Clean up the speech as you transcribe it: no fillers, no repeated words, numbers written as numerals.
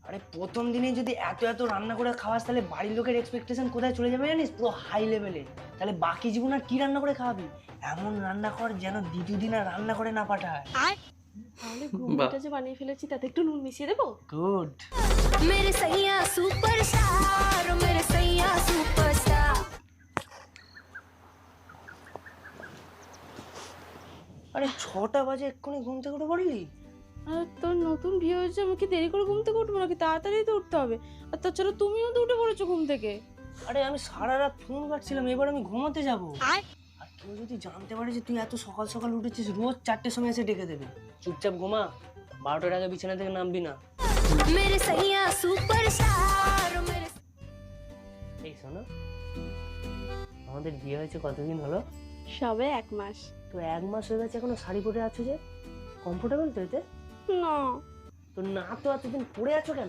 আরে প্রথম দিনে যদি এত এত রান্না করে খাওয়াস তাহলে বাড়ির লোকের এক্সপেকটেশন কোথায় চলে যাবে জানিস? পুরো হাই লেভেলে। তাহলে বাকি জীবন আর কি রান্না করে খাওয়াবি? এমন রান্না কর যেন দ্বিতীয় দিন আর রান্না করে না পাঠায়। তাহলে ঘুগনিটা যে বানিয়ে ফেলেছি তাতে একটু নুন মিশিয়ে দেবো। গুড। मेरे सैया सुपरस्टार मेरे सैया सुपरस्टार। আরে 6টা বাজে এক্ষুনি ঘুম থেকে উঠে পড়লি? আর তোর নতুন বিয়ে হয়েছে, আমাকে দেরি করে ঘুম থেকে উঠবো নাকি? তাড়াতাড়ি তো উঠতে হবে। আর তাছাড়া তুমিও তো উঠে পড়েছো ঘুম থেকে। আরে আমি সারা রাত ফোন কাটছিলাম, এবার আমি ঘুমাতে যাব। আর কেউ যদি জানতে পারে যে তুই এত সকাল সকাল উঠেছিস, রোজ 4টের সময় এসে ডেকে দেবে। চুপচাপ ঘুমা, 12টার আগে বিছানা থেকে নামবি না। मेरे सैया सुपरस्टार मेरे। এই শোনো, আমাদের বিয়ে হয়েছে কতদিন হলো? সবে 1 মাস। তো 1 মাস হয়ে গেছে, এখনো শাড়ি পরে আছো যে? কমফোর্টেবল তো এতে? না, তো না তো এতদিন পরে আছো কেন?